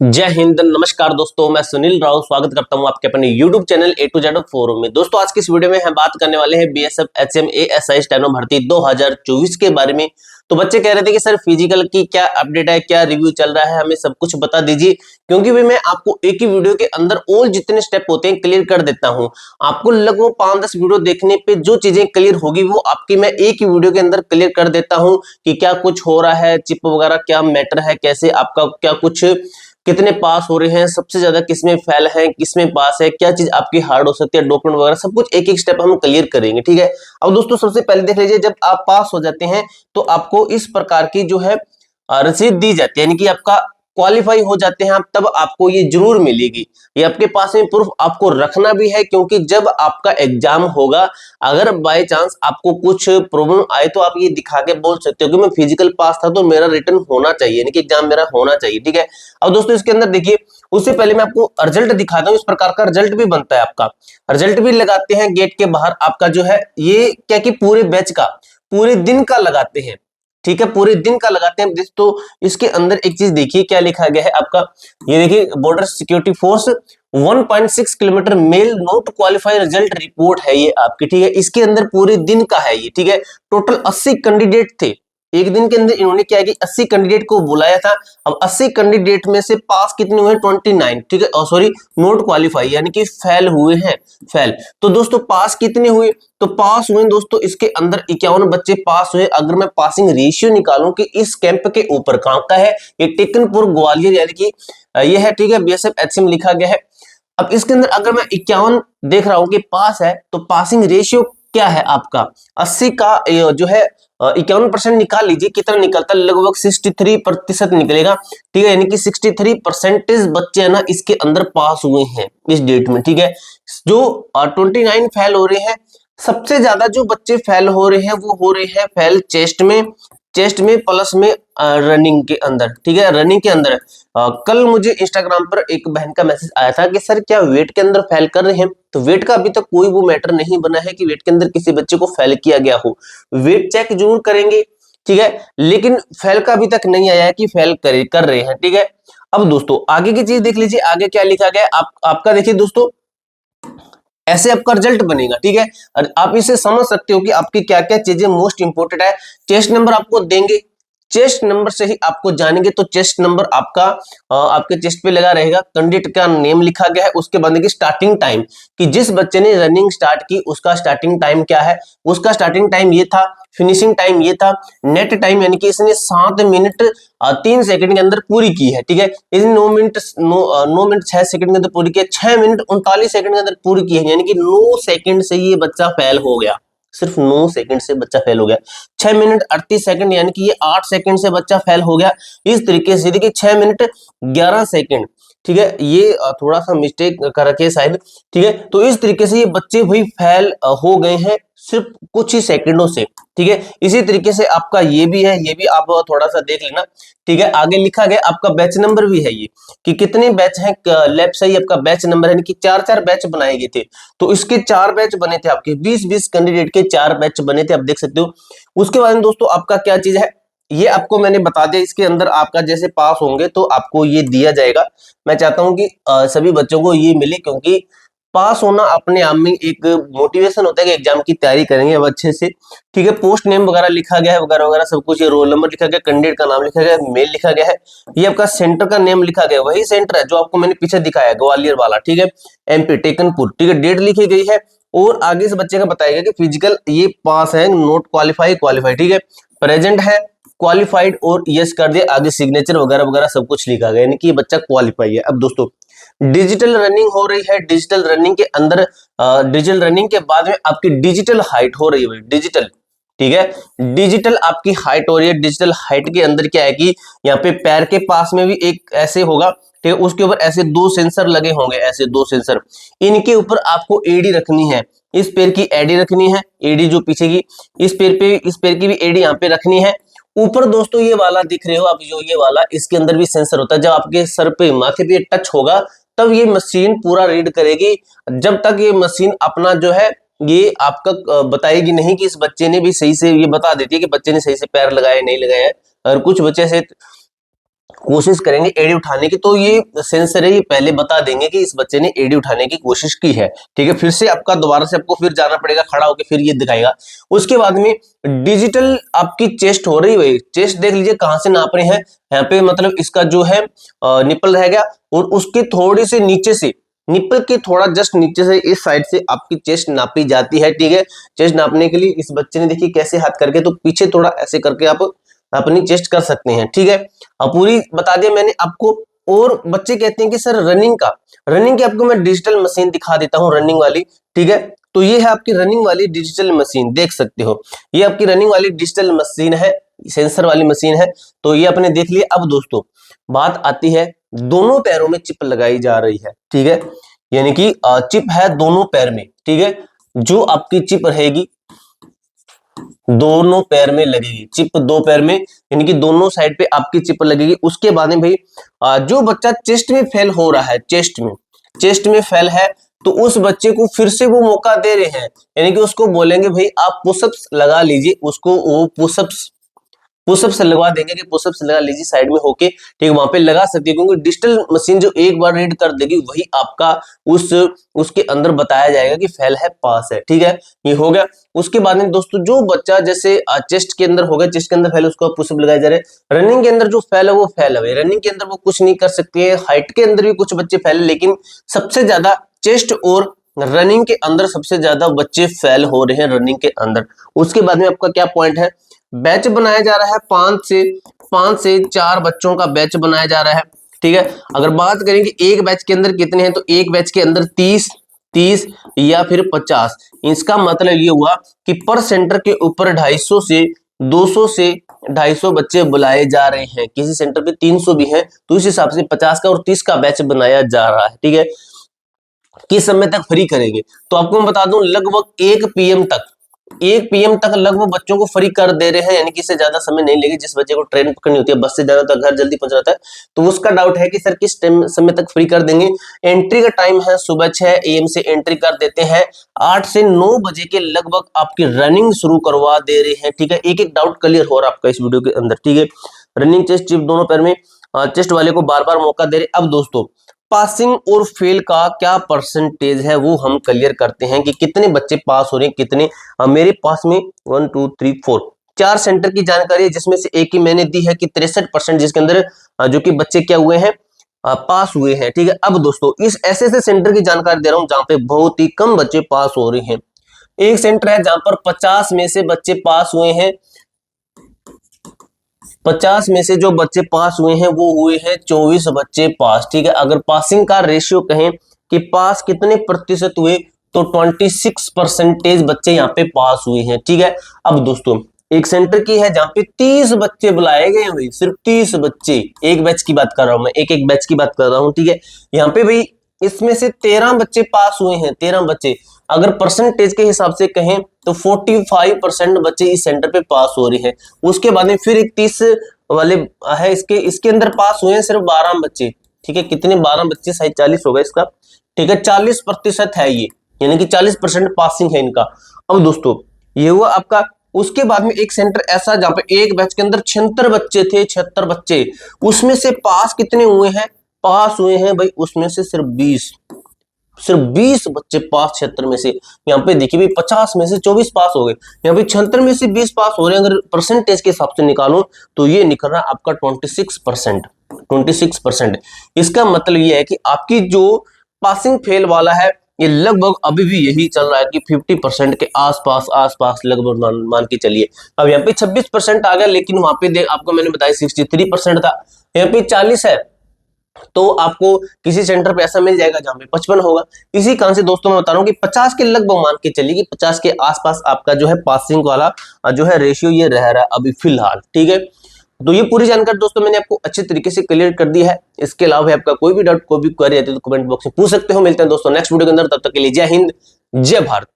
जय हिंद, नमस्कार दोस्तों। मैं सुनील राव स्वागत करता हूं आपके अपने YouTube channel A to Z forum में। दोस्तों आज की इस वीडियो में हम बात करने वाले हैं बीएसएफ एचएम एएसआई स्टेनो भर्ती 2024 के बारे में। तो बच्चे कह रहे थे कि सर फिजिकल की क्या अपडेट है, क्या रिव्यू चल रहा है, हमें सब कुछ बता दीजिए, क्योंकि भी मैं आपको एक ही वीडियो के अंदर ऑल जितने स्टेप होते हैं क्लियर कर देता हूं। आपको लगभग 5-10 वीडियो देखने पे जो चीजें क्लियर होगी वो आपकी मैं एक ही वीडियो के अंदर क्लियर कर देता हूं कि क्या कुछ हो रहा है, चिप वगैरह क्या मैटर है, कैसे आपका क्या कुछ, कितने पास हो रहे हैं, सबसे ज्यादा किसमें फेल है, किसमें पास है, क्या चीज आपकी हार्ड हो सकती है, डॉक्यूमेंट वगैरह सब कुछ एक एक स्टेप हम क्लियर करेंगे। ठीक है। अब दोस्तों सबसे पहले देख लीजिए, जब आप पास हो जाते हैं तो आपको इस प्रकार की जो है रसीद दी जाती है, यानी कि आपका क्वालिफाई हो जाते हैं आप, तब आपको ये जरूर मिलेगी। ये आपके पास में प्रूफ आपको रखना भी है, क्योंकि जब आपका एग्जाम होगा, अगर बाय चांस आपको कुछ प्रॉब्लम आए तो आप ये दिखा के बोल सकते हो कि मैं फिजिकल पास था तो मेरा रिटर्न होना चाहिए, यानी कि एग्जाम मेरा होना चाहिए। ठीक है। अब दोस्तों इसके अंदर देखिए, उससे पहले मैं आपको रिजल्ट दिखाता हूं। इस प्रकार का रिजल्ट भी बनता है, आपका रिजल्ट भी लगाते हैं गेट के बाहर। आपका जो है ये क्या कि पूरे बैच का, पूरे दिन का लगाते हैं। ठीक है, पूरे दिन का लगाते हैं। तो इसके अंदर एक चीज देखिए क्या लिखा गया है आपका, ये देखिए, border security force 1.6 kilometre male not qualify result report है ये आपकी। ठीक है, इसके अंदर पूरे दिन का है ये। ठीक है, टोटल 80 कैंडिडेट थे। एक दिन के अंदर इन्होंने क्या है कि 80 कैंडिडेट को बुलाया था। अब 80 कैंडिडेट में से पास कितने हुए? 29। ठीक है, सॉरी, नॉट क्वालिफाई यानी कि फेल हुए हैं, फेल। तो दोस्तों पास कितने हुए? तो पास हुए दोस्तों इसके अंदर 51 बच्चे पास हुए। अगर मैं पासिंग रेशियो निकालूं कि इस कैंप के ऊपर कहां का है, ये टेकनपुर ग्वालियर, यानी कि ये है। ठीक है, बीएसएफ एचएम लिखा गया है। अब इसके अंदर अगर मैं 51 देख रहा हूं कि पास है, तो पासिंग रेशियो क्या है आपका? 80 का जो है 51% निकाल लीजिए, कितना निकलता है? लगभग 63% निकलेगा। ठीक है, यानी कि 63% बच्चे है ना इसके अंदर पास हुए हैं इस डेट में। ठीक है, जो 29 फेल हो रहे हैं, सबसे ज्यादा जो बच्चे फेल हो रहे हैं वो हो रहे हैं फेल चेस्ट में प्लस में रनिंग के अंदर। ठीक है, रनिंग के अंदर कल मुझे इंस्टाग्राम पर एक बहन का मैसेज आया था कि सर क्या वेट के अंदर फेल कर रहे हैं? तो वेट का अभी तक कोई वो मैटर नहीं बना है कि वेट के अंदर किसी बच्चे को फेल किया गया हो। वेट चेक जरूर करेंगे, ठीक है, लेकिन फेल का अभी तक नहीं आया है कि फेल कर रहे हैं। ठीक है। अब दोस्तों आगे की चीज देख लीजिए, आगे क्या लिखा गया है आपका देखिए दोस्तों, ऐसे आपका रिजल्ट बनेगा। ठीक है, और आप इसे समझ सकते हो कि आपकी क्या क्या चीजें मोस्ट इंपोर्टेंट है। चेस्ट नंबर आपको देंगे, चेस्ट नंबर से ही आपको जानेंगे। तो चेस्ट नंबर आपका आपके चेस्ट पे लगा रहेगा, कैंडिडेट का नेम लिखा गया है, उसके बाद की स्टार्टिंग टाइम, कि जिस बच्चे ने रनिंग स्टार्ट की उसका स्टार्टिंग टाइम क्या है, उसका स्टार्टिंग टाइम ये था, फिनिशिंग टाइम ये था, नेट टाइम यानी कि इसने 7 मिनट 3 सेकंड के अंदर पूरी की है। ठीक है, इसने 9 मिनट 6 सेकंड के अंदर पूरी की है, 6 मिनट 39 सेकंड के अंदर पूरी की है, यानी कि 9 सेकंड से ये बच्चा फेल हो गया। सिर्फ 9 सेकंड से बच्चा फेल हो गया। 6 मिनट 38 सेकंड यानी कि ये 8 सेकंड से बच्चा फेल हो गया। इस तरीके से देखिए 6 मिनट 11 सेकंड। ठीक है, ये थोड़ा सा मिस्टेक कर रखे शायद। ठीक है, तो इस तरीके से ये बच्चे भाई फेल हो गए हैं सिर्फ कुछ ही सेकंडों से। ठीक है, इसी तरीके से आपका ये भी है, ये भी आप थोड़ा सा देख लेना। ठीक है, आगे लिखा गया आपका बैच नंबर भी है ये, कि कितने बैच हैं। लेफ्ट साइड आपका बैच नंबर है, यानी कि 4-4 बैच बनाए गए थे। तो इसके 4 बैच बने थे आपके, 20-20 कैंडिडेट के 4 बैच बने थे, आप देख सकते हो। उसके बाद में दोस्तों आपका क्या चीज है, ये आपको मैंने बता दिया। इसके अंदर आपका जैसे पास होंगे तो आपको ये दिया जाएगा। मैं चाहता हूं कि सभी बच्चों को ये मिले, क्योंकि पास होना अपने आप में एक मोटिवेशन होता है कि एग्जाम की तैयारी करेंगे अब अच्छे से। ठीक है, पोस्ट नेम वगैरह लिखा गया है, वगैरह वगैरह सब कुछ। ये रोल नंबर लिखा गया, कैंडिडेट का नाम लिखा गया, मेल लिखा गया है। ये आपका सेंटर का नेम लिखा गया, वही सेंटर है जो आपको मैंने पीछे दिखाया ग्वालियर वाला। ठीक है, एमपी टेकनपुर। ठीक है, डेट लिखी गई है, और आगे से बच्चे का बताया गया कि फिजिकल ये पास है, नोट क्वालिफाई, क्वालिफाई। ठीक है, प्रेजेंट है, क्वालिफाइड, और यस कर दिया, आगे सिग्नेचर वगैरह वगैरह सब कुछ लिखा गया, यानी कि ये बच्चा क्वालिफाई है। अब दोस्तों डिजिटल रनिंग हो रही है, डिजिटल रनिंग के अंदर डिजिटल रनिंग के बाद में आपकी डिजिटल हाइट हो रही है, डिजिटल। ठीक है, डिजिटल आपकी हाइट हो रही है। डिजिटल हाइट के अंदर क्या है कि यहाँ पे पैर के पास में भी एक ऐसे होगा, ठीक है, उसके ऊपर ऐसे 2 सेंसर लगे होंगे, ऐसे 2 सेंसर। इनके ऊपर आपको एडी रखनी है, इस पैर की एडी रखनी है, एडी जो पीछे की, इस पैर की भी एडी यहाँ पे रखनी है। ऊपर दोस्तों ये वाला दिख रहे हो आप, जो ये वाला, इसके अंदर भी सेंसर होता है। जब आपके सर पे, माथे पे टच होगा तब ये मशीन पूरा रीड करेगी। जब तक ये मशीन अपना जो है ये आपका बताएगी नहीं कि इस बच्चे ने भी सही से, ये बता देती है कि बच्चे ने सही से पैर लगाए नहीं लगाए। और कुछ बच्चे से कोशिश करेंगे एडी उठाने की, तो ये सेंसर है, ये पहले बता देंगे कि इस बच्चे ने एडी उठाने की कोशिश की है, ठीक है। फिर से आपका दोबारा से आपको फिर जाना पड़ेगा खड़ा होकर, फिर ये दिखाएगा। उसके बाद में डिजिटल आपकी चेस्ट हो रही है, चेस्ट देख लीजिए कहां से नाप रहे हैं, यहाँ पे मतलब इसका जो है निपल रह गया, और उसके थोड़ी से नीचे से, निपल के थोड़ा जस्ट नीचे से इस साइड से आपकी चेस्ट नापी जाती है, ठीक है। चेस्ट नापने के लिए इस बच्चे ने देखिए कैसे हाथ करके, तो पीछे थोड़ा ऐसे करके आप अपनी चेस्ट कर सकते हैं, ठीक है। अब पूरी बता दिया मैंने आपको। और बच्चे कहते हैं कि सर रनिंग की आपको मैं डिजिटल मशीन दिखा देता हूं, रनिंग वाली, ठीक है। तो ये है आपकी रनिंग वाली डिजिटल मशीन, देख सकते हो, ये आपकी रनिंग वाली डिजिटल मशीन है, सेंसर वाली मशीन है। तो ये अपने देख लिए। अब दोस्तों बात आती है, दोनों पैरों में चिप लगाई जा रही है, ठीक है, यानी कि चिप है दोनों पैर में, ठीक है। जो आपकी चिप रहेगी दोनों पैर में लगेगी, चिप दो पैर में, यानी कि दोनों साइड पे आपकी चिप लगेगी। उसके बाद में भाई जो बच्चा चेस्ट में फेल हो रहा है, चेस्ट में फेल है, तो उस बच्चे को फिर से वो मौका दे रहे हैं, यानी कि उसको बोलेंगे भाई आप पुशअप्स लगा लीजिए, उसको वो पुशअप्स लगवा देंगे कि पुशअप्स लगा लीजिए साइड में होके, ठीक है, वहां पे लगा सकती है, क्योंकि डिजिटल मशीन जो एक बार रीड कर देगी वही आपका उसके अंदर बताया जाएगा कि फेल है पास है, ठीक है। ये हो गया। उसके बाद में दोस्तों जो बच्चा जैसे चेस्ट के अंदर हो गया, चेस्ट के अंदर फेल, उसको पुशअप लगाए जा रहे हैं। रनिंग के अंदर जो फेल है वो फेल है, रनिंग के अंदर वो कुछ नहीं कर सकते हैं। हाइट के अंदर भी कुछ बच्चे फेल है, लेकिन सबसे ज्यादा चेस्ट और रनिंग के अंदर सबसे ज्यादा बच्चे फेल हो रहे हैं, रनिंग के अंदर। उसके बाद में आपका क्या पॉइंट है, बैच बनाया जा रहा है, 5 से 4 बच्चों का बैच बनाया जा रहा है, ठीक है। अगर बात करें कि एक बैच के अंदर कितने हैं, तो एक बैच के अंदर 30 या फिर 50। इसका मतलब ये हुआ कि पर सेंटर के ऊपर 250 से 250 बच्चे बुलाए जा रहे हैं। किसी सेंटर पे 300 भी हैं, तो इस हिसाब से 50 का और 30 का बैच बनाया जा रहा है, ठीक है। किस समय तक फ्री करेंगे, तो आपको मैं बता दूं लगभग 1 पीएम तक लगभग बच्चों को फ्री कर दे रहे हैं, यानी कि इससे ज्यादा समय नहीं लेगी। जिस बच्चे को ट्रेन पकड़नी होती है, बस से जाना, तो घर जल्दी पहुंच जाता है, तो उसका डाउट है कि सर किस समय तक फ्री कर देंगे। एंट्री का टाइम है सुबह 6 AM से एंट्री कर देते हैं, 8 से 9 बजे के लगभग आपकी रनिंग शुरू करवा दे रहे हैं, ठीक है। एक एक डाउट क्लियर हो रहा है आपका इस वीडियो के अंदर, ठीक है। रनिंग चेस्ट चिप दोनों पैर में, चेस्ट वाले को बार बार मौका दे रहे। अब दोस्तों पासिंग और फेल का क्या परसेंटेज है वो हम क्लियर करते हैं कि कितने बच्चे पास हो रहे हैं, कितने। मेरे पास में 1 2 3 4 4 सेंटर की जानकारी है, जिसमें से एक ही मैंने दी है कि 63%, जिसके अंदर जो कि बच्चे क्या हुए हैं, पास हुए हैं, ठीक है। अब दोस्तों इस ऐसे सेंटर की जानकारी दे रहा हूं जहां पे बहुत ही कम बच्चे पास हो रहे हैं। एक सेंटर है जहां पर 50 में से बच्चे पास हुए हैं, 50 में से जो बच्चे पास हुए हैं वो हुए हैं 24 बच्चे पास, ठीक है। अगर पासिंग का रेशियो कहें कि पास कितने प्रतिशत हुए, तो 26% बच्चे यहाँ पे पास हुए हैं, ठीक है। अब दोस्तों एक सेंटर की है जहां पे 30 बच्चे बुलाए गए हैं भाई, सिर्फ 30 बच्चे, एक बैच की बात कर रहा हूं मैं, एक बैच की बात कर रहा हूं, ठीक है। यहाँ पे भाई इसमें से 13 बच्चे पास हुए हैं, 13 बच्चे। अगर परसेंटेज के हिसाब से कहें तो 45% बच्चे इस सेंटर पे पास हो रहे हैं। उसके बाद में फिर एक 30 वाले है, इसके अंदर पास हुए हैं सिर्फ 12 बच्चे, ठीक है। कितने, 12 बच्चे, 40 होगा इसका, ठीक है। 40% है ये, यानी कि 40% पासिंग है इनका। अब दोस्तों ये हुआ आपका। उसके बाद में एक सेंटर ऐसा जहां पे एक बैच के अंदर 76 बच्चे थे, 76 बच्चे, उसमें से पास कितने हुए हैं, पास हुए हैं भाई उसमें से सिर्फ 20 बच्चे पास 76 में से। यहाँ पे देखिए भाई 50 में से 24 पास हो गए, यहाँ पे 76 में से 20 पास हो रहे हैं। अगर परसेंटेज के हिसाब से निकालूं तो ये निकल रहा है आपका 26%। इसका मतलब ये है कि आपकी जो पासिंग फेल वाला है ये लगभग अभी भी यही चल रहा है कि 50% के आसपास लगभग मान के चलिए। अब यहाँ पे 26% आ गया, लेकिन वहां पे आपको मैंने बताया 63% था, यहाँ पे 40 है, तो आपको किसी सेंटर पे ऐसा मिल जाएगा जहां पे 55 होगा। इसी कारण से दोस्तों मैं बता रहा हूं कि 50 के लगभग मान के चलिए कि 50 के आसपास आपका जो है पासिंग वाला जो है रेशियो ये रह रहा है अभी फिलहाल, ठीक है। तो ये पूरी जानकारी दोस्तों मैंने आपको अच्छे तरीके से क्लियर कर दी है। इसके अलावा आपका कोई भी डाउट, कोई भी क्वेरी आती है तो कमेंट बॉक्स में पूछ सकते हो। मिलते हैं दोस्तों नेक्स्ट वीडियो के अंदर, तब तक के लिए जय हिंद, जय भारत।